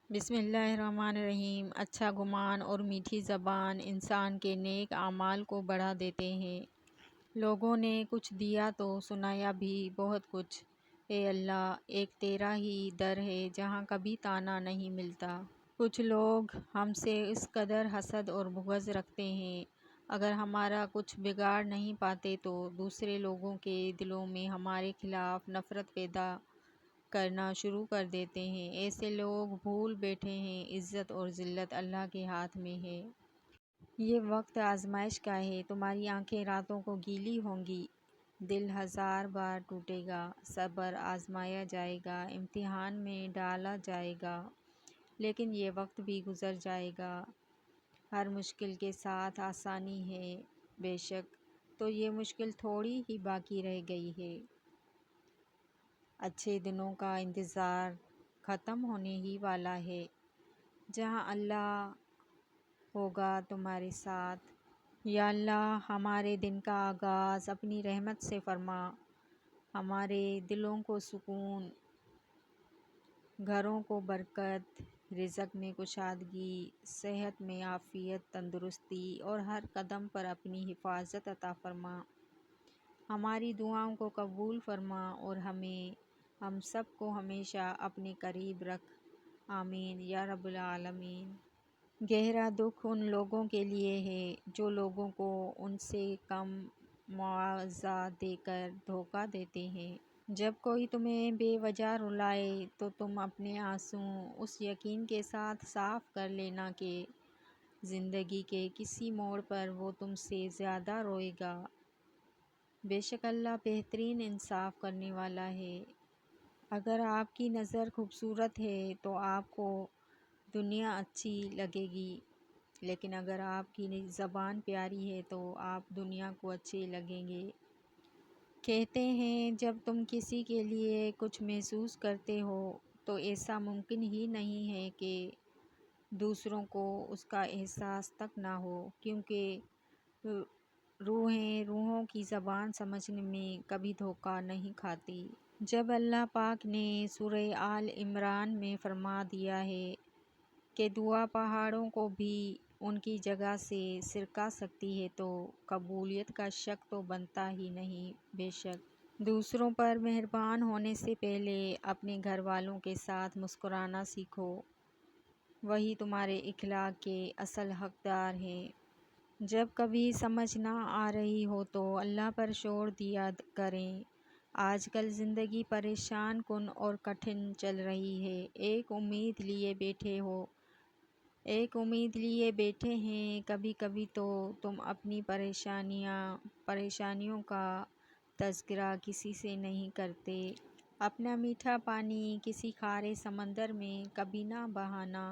بسم اللہ الرحمن الرحیم۔ اچھا گمان اور میٹھی زبان انسان کے نیک اعمال کو بڑھا دیتے ہیں۔ لوگوں نے کچھ دیا تو سنایا بھی بہت کچھ۔ اے اللہ، ایک تیرا ہی در ہے جہاں کبھی طعنہ نہیں ملتا۔ کچھ لوگ ہم سے اس قدر حسد اور بغض رکھتے ہیں، اگر ہمارا کچھ بگاڑ نہیں پاتے تو دوسرے لوگوں کے دلوں میں ہمارے خلاف نفرت پیدا کرنا شروع کر دیتے ہیں۔ ایسے لوگ بھول بیٹھے ہیں عزت اور ذلت اللہ کے ہاتھ میں ہے۔ یہ وقت آزمائش کا ہے، تمہاری آنکھیں راتوں کو گیلی ہوں گی، دل ہزار بار ٹوٹے گا، صبر آزمایا جائے گا، امتحان میں ڈالا جائے گا، لیکن یہ وقت بھی گزر جائے گا۔ ہر مشکل کے ساتھ آسانی ہے، بے شک تو یہ مشکل تھوڑی ہی باقی رہ گئی ہے۔ اچھے دنوں کا انتظار ختم ہونے ہی والا ہے، جہاں اللہ ہوگا تمہارے ساتھ۔ یا اللہ، ہمارے دن کا آغاز اپنی رحمت سے فرما، ہمارے دلوں کو سکون، گھروں کو برکت، رزق میں کشادگی، صحت میں عافیت، تندرستی اور ہر قدم پر اپنی حفاظت عطا فرما۔ ہماری دعاؤں کو قبول فرما اور ہم سب کو ہمیشہ اپنے قریب رکھ، آمین یا رب العالمین۔ گہرا دکھ ان لوگوں کے لیے ہے جو لوگوں کو ان سے کم معاوضہ دے کر دھوکہ دیتے ہیں۔ جب کوئی تمہیں بے وجہ رلائے تو تم اپنے آنسو اس یقین کے ساتھ صاف کر لینا کہ زندگی کے کسی موڑ پر وہ تم سے زیادہ روئے گا۔ بے شک اللہ بہترین انصاف کرنے والا ہے۔ اگر آپ کی نظر خوبصورت ہے تو آپ کو دنیا اچھی لگے گی، لیکن اگر آپ کی زبان پیاری ہے تو آپ دنیا کو اچھے لگیں گے۔ کہتے ہیں جب تم کسی کے لیے کچھ محسوس کرتے ہو تو ایسا ممکن ہی نہیں ہے کہ دوسروں کو اس کا احساس تک نہ ہو، کیونکہ روحوں کی زبان سمجھنے میں کبھی دھوکہ نہیں کھاتی۔ جب اللہ پاک نے سورہ آل عمران میں فرما دیا ہے کہ دعا پہاڑوں کو بھی ان کی جگہ سے سرکا سکتی ہے تو قبولیت کا شک تو بنتا ہی نہیں۔ بے شک دوسروں پر مہربان ہونے سے پہلے اپنے گھر والوں کے ساتھ مسکرانا سیکھو، وہی تمہارے اخلاق کے اصل حقدار ہیں۔ جب کبھی سمجھ نہ آ رہی ہو تو اللہ پر چھوڑ دیا کریں۔ آج کل زندگی پریشان کن اور کٹھن چل رہی ہے، ایک امید لیے بیٹھے ہیں۔ کبھی کبھی تو تم اپنی پریشانیوں کا تذکرہ کسی سے نہیں کرتے۔ اپنا میٹھا پانی کسی کھارے سمندر میں کبھی نہ بہانا،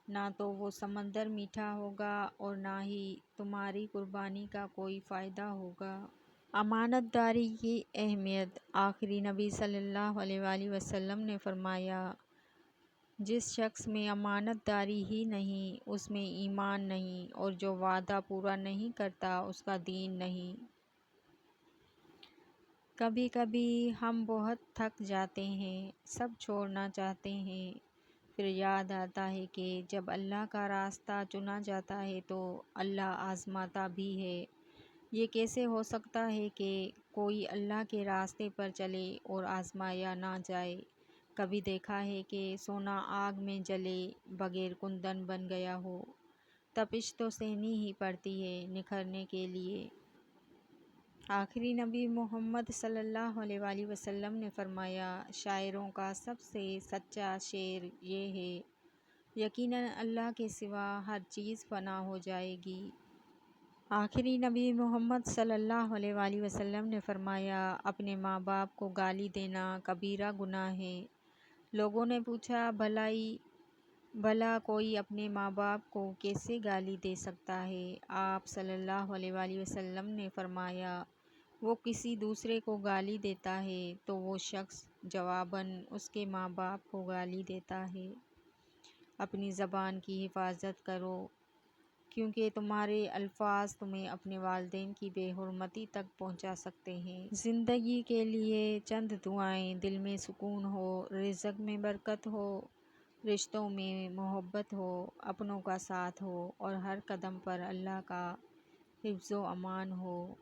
نہ تو وہ سمندر میٹھا ہوگا اور نہ ہی تمہاری قربانی کا کوئی فائدہ ہوگا۔ امانت داری کی اہمیت۔ آخری نبی صلی اللہ علیہ وآلہ وسلم نے فرمایا، جس شخص میں امانت داری ہی نہیں اس میں ایمان نہیں، اور جو وعدہ پورا نہیں کرتا اس کا دین نہیں۔ کبھی کبھی ہم بہت تھک جاتے ہیں، سب چھوڑنا چاہتے ہیں، پھر یاد آتا ہے کہ جب اللہ کا راستہ چنا جاتا ہے تو اللہ آزماتا بھی ہے۔ یہ کیسے ہو سکتا ہے کہ کوئی اللہ کے راستے پر چلے اور آزمایا نہ جائے؟ کبھی دیکھا ہے کہ سونا آگ میں جلے بغیر کندن بن گیا ہو؟ تپش تو سہنی ہی پڑتی ہے نکھرنے کے لیے۔ آخری نبی محمد صلی اللہ علیہ وآلہ وسلم نے فرمایا، شاعروں کا سب سے سچا شعر یہ ہے، یقیناً اللہ کے سوا ہر چیز فنا ہو جائے گی۔ آخری نبی محمد صلی اللہ علیہ وآلہ وسلم نے فرمایا، اپنے ماں باپ کو گالی دینا کبیرہ گناہ ہے۔ لوگوں نے پوچھا، بھلا کوئی اپنے ماں باپ کو کیسے گالی دے سکتا ہے؟ آپ صلی اللہ علیہ وآلہ وسلم نے فرمایا، وہ کسی دوسرے کو گالی دیتا ہے تو وہ شخص جواباً اس کے ماں باپ کو گالی دیتا ہے۔ اپنی زبان کی حفاظت کرو، کیونکہ تمہارے الفاظ تمہیں اپنے والدین کی بے حرمتی تک پہنچا سکتے ہیں۔ زندگی کے لیے چند دعائیں۔ دل میں سکون ہو، رزق میں برکت ہو، رشتوں میں محبت ہو، اپنوں کا ساتھ ہو اور ہر قدم پر اللہ کا حفظ و امان ہو۔